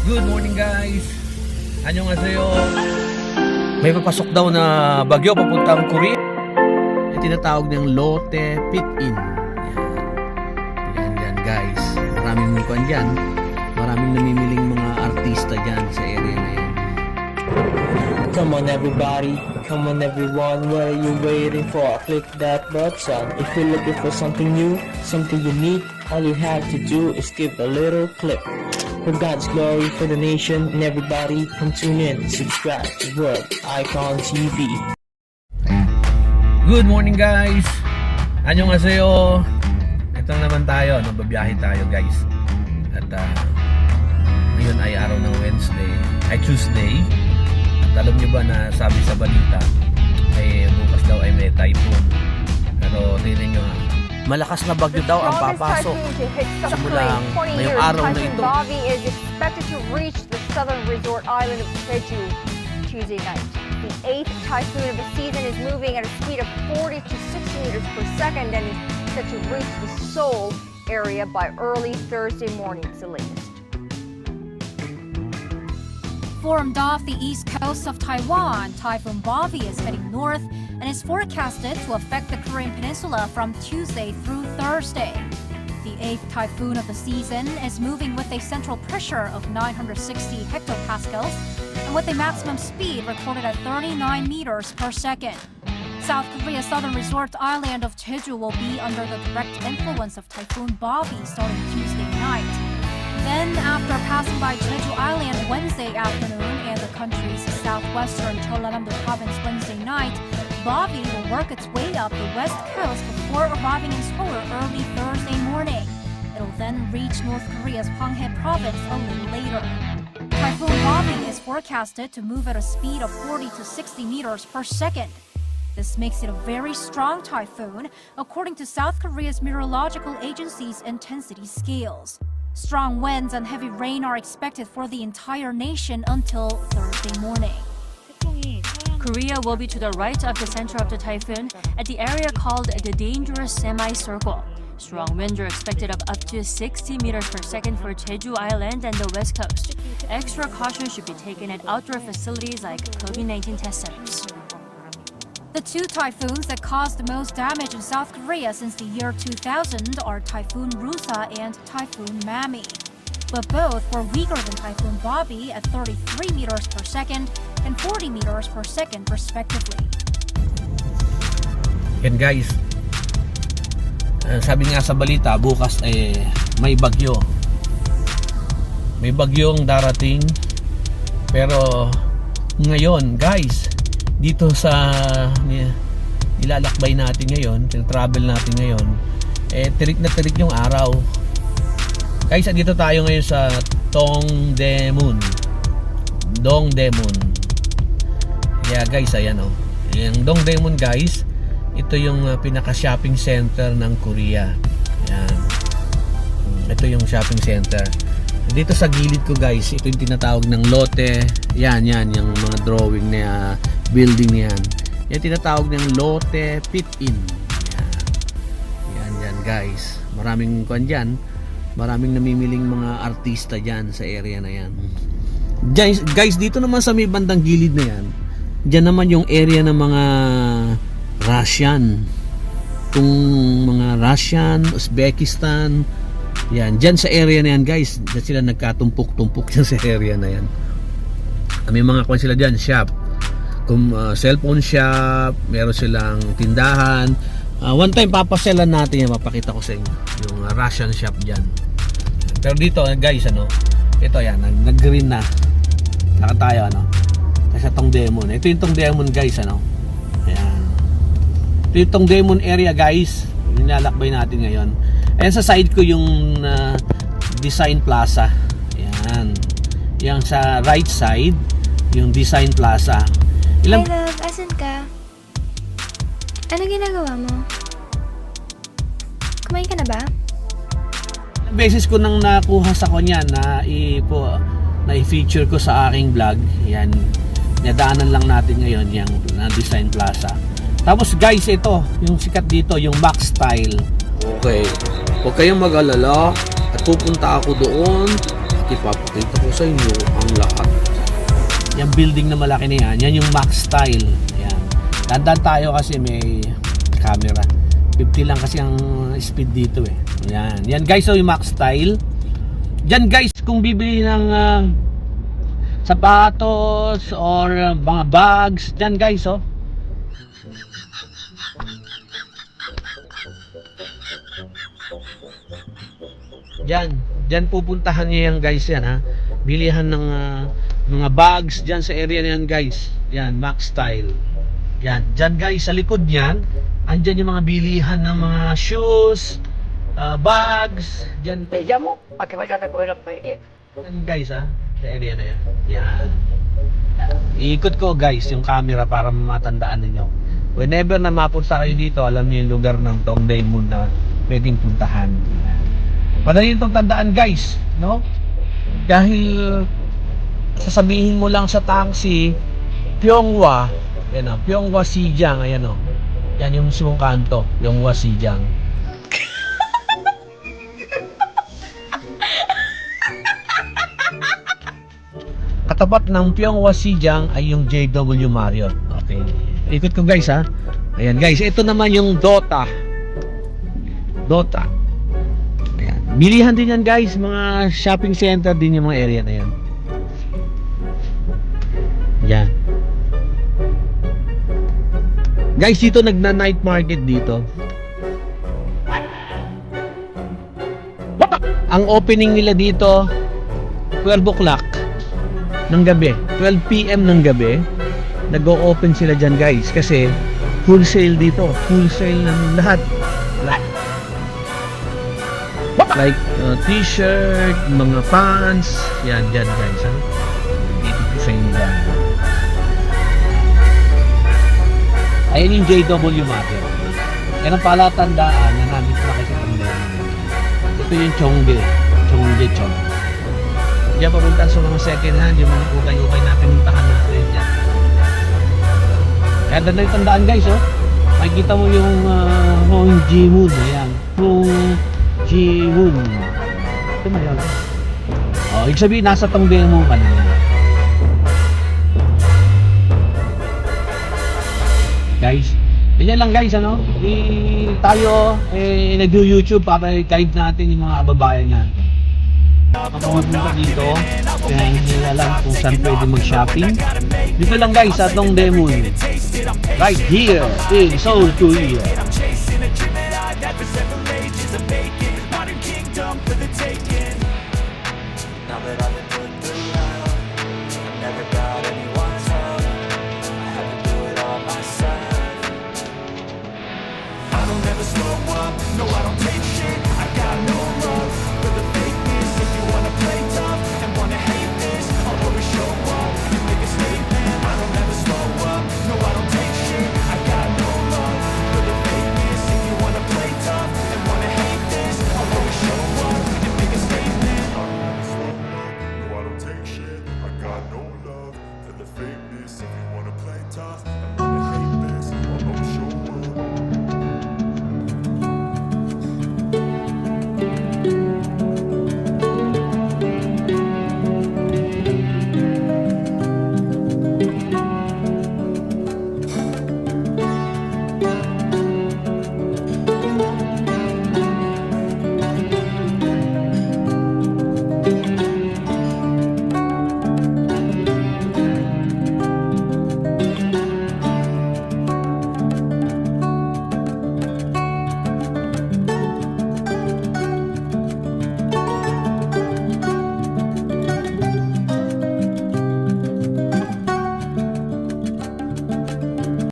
Good morning guys! Annyeonghaseyo! May papasok daw na bagyo papuntang Korea. Yung tinatawag ng Lotte Pit-in. Yan guys. Maraming mukuan dyan. Maraming namimiling mga artista dyan sa area na yan. Come on everybody, come on everyone, what are you waiting for? Click that button. If you're looking for something new, something unique, all you have to do is give a little click. For God's glory, for the nation, and everybody, come tune in, subscribe to World Icon TV. Good morning guys! Annyeonghaseyo! Ito naman tayo, babiyahe tayo guys. At ngayon ay araw ng Tuesday. At alam nyo ba na sabi sa balita ay bukas daw ay may typhoon. Pero tingnan nyo ha, malakas na bagyo daw ang papasok simulang ngayong araw na ito. Bobby is expected to reach the southern resort island of Jeju Tuesday night. The 8th typhoon of the season is moving at a speed of 40 to 60 meters per second and is set to reach the Seoul area by early Thursday morning, it's the latest. Formed off the east coast of Taiwan, Typhoon Bobby is heading north and is forecasted to affect the Korean peninsula from Tuesday through Thursday. The 8th typhoon of the season is moving with a central pressure of 960 hectopascals and with a maximum speed recorded at 39 meters per second. South Korea's southern resort island of Jeju will be under the direct influence of Typhoon Bobby starting Tuesday night. Then, after passing by Jeju Island Wednesday afternoon and the country's southwestern Jeollanam-do province Wednesday night, Bobby will work its way up the west coast before arriving in Seoul early Thursday morning. It'll then reach North Korea's Hwanghae province a little later. Typhoon Bobby is forecasted to move at a speed of 40 to 60 meters per second. This makes it a very strong typhoon, according to South Korea's meteorological agency's intensity scales. Strong winds and heavy rain are expected for the entire nation until Thursday morning. Korea will be to the right of the center of the typhoon at the area called the dangerous semicircle. Strong winds are expected of up to 60 meters per second for Jeju Island and the west coast. Extra caution should be taken at outdoor facilities like COVID-19 test centers. The two typhoons that caused the most damage in South Korea since the year 2000 are Typhoon Rusa and Typhoon Mami. But both were weaker than Typhoon Bobby at 33 meters per second and 40 meters per second respectively. Yan guys, sabi nga sa balita bukas may bagyo. May bagyong darating. Pero ngayon guys, dito sa nilalakbay natin ngayon, travel natin ngayon, tirik na tirik yung araw. Guys, dito tayo ngayon sa Dongdaemun. Yeah guys, ayan yung Dongdaemun guys, ito yung pinaka-shopping center ng Korea. Yan. Ito yung shopping center. Dito sa gilid ko guys, ito yung tinatawag ng Lotte. Yan, yung mga drawing na building na yan. Yan tinatawag ng Lotte Pit-in. Yan guys. Maraming kuan dyan. Maraming namimiling mga artista dyan sa area na yan. Guys, dito naman sa may bandang gilid na yan, dyan naman yung area ng mga Russian. Kung mga Russian, Uzbekistan, yan, dyan sa area na yan guys, dyan sila nagkatumpok-tumpok dyan sa area na yan. May mga kuan sila dyan, shop. Cellphone shop, meron silang tindahan. One time papaselan natin yan, mapakita ko sa inyo yung Russian shop dyan. Pero dito guys, ito yan, nag-green na. Saka tayo, kasi Dongdaemun. Ito yung Dongdaemun guys, ayan. Ito yung Dongdaemun area guys, nilalakbay natin ngayon. Ayan sa side ko yung Design Plaza. Ayan. Yang sa right side, yung Design Plaza. Hi love, asan ka? Ano ginagawa mo? Kumain ka na ba? Beses ko nang nakuha sa kanya na i-feature ko sa aking vlog. Yan. Nadaanan lang natin ngayon yung Design Plaza. Tapos guys, ito, yung sikat dito, yung Max Style. Okay. Huwag kayong mag-alala at pupunta ako doon. ipapakita ko sa inyo ang lahat. Yung building na malaki na yan, yan yung Max Style. Yan. Dandan tayo kasi may camera. 50 lang kasi ang speed dito eh. Yan. Yan guys, so yung Max Style. Yan guys, kung bibili ng sapatos or mga bags, yan guys, oh. Diyan pupuntahan niyo yan guys, yan ha. Bilihan ng mga bags diyan sa area na yan guys. Yan, Max Style. Yan, diyan guys sa likod niyan, andyan yung mga bilihan ng mga shoes, bags, diyan. Yan guys ha, sa area na yan. Yan. Iikot ko guys yung camera para matandaan ninyo. Whenever na mapunta kayo dito, alam niyo yung lugar ng Dongdaemun na pwedeng puntahan. Madali itong tandaan guys, no? Dahil sasabihin mo lang sa taxi, Pyeonghwa, yan o, Pyeonghwa Sijang, ayan o. Yan yung mismong kanto, Pyeonghwa Sijang. Katapat ng Pyeonghwa Sijang ay yung JW Marriott. Okay. Ikot ko guys ha. Ayan guys, ito naman yung Dota. Ayan. Bilihan din yan guys, mga shopping center din yung mga area na yan. Yan. Guys, dito nagna-night market dito. Ang opening nila dito 12 o'clock ng gabi, 12 PM ng gabi. Nag-o-open sila dyan guys kasi full sale dito, full sale ng lahat. Like t-shirt, mga pants, yan dyan guys ha. Dito po sa inyo dyan. Ayun yung JW Market. Yan ang palatandaan na nandito na kayo sa Dongdaemun. Ito yung Cheongdae. Diyan papunta sa mga second hand, yung mga ukay-ukay na pinuntahan natin dyan. Kaya doon na yung tandaan guys, oh. Makikita mo yung Hongjimun. Ayan. Hongjimun. Ito mo yan. Oh, ibig sabihin, nasa Dongdaemun ka na. Guys, ganyan lang guys, ano? Tayo, nag-YouTube para guide natin yung mga kababayan yan. Pumunta dito, kaya hindi alam kung saan pwede mag-shopping. Dito lang guys, sa Dongdaemun. Right here in Seoul, Korea. Now that I've been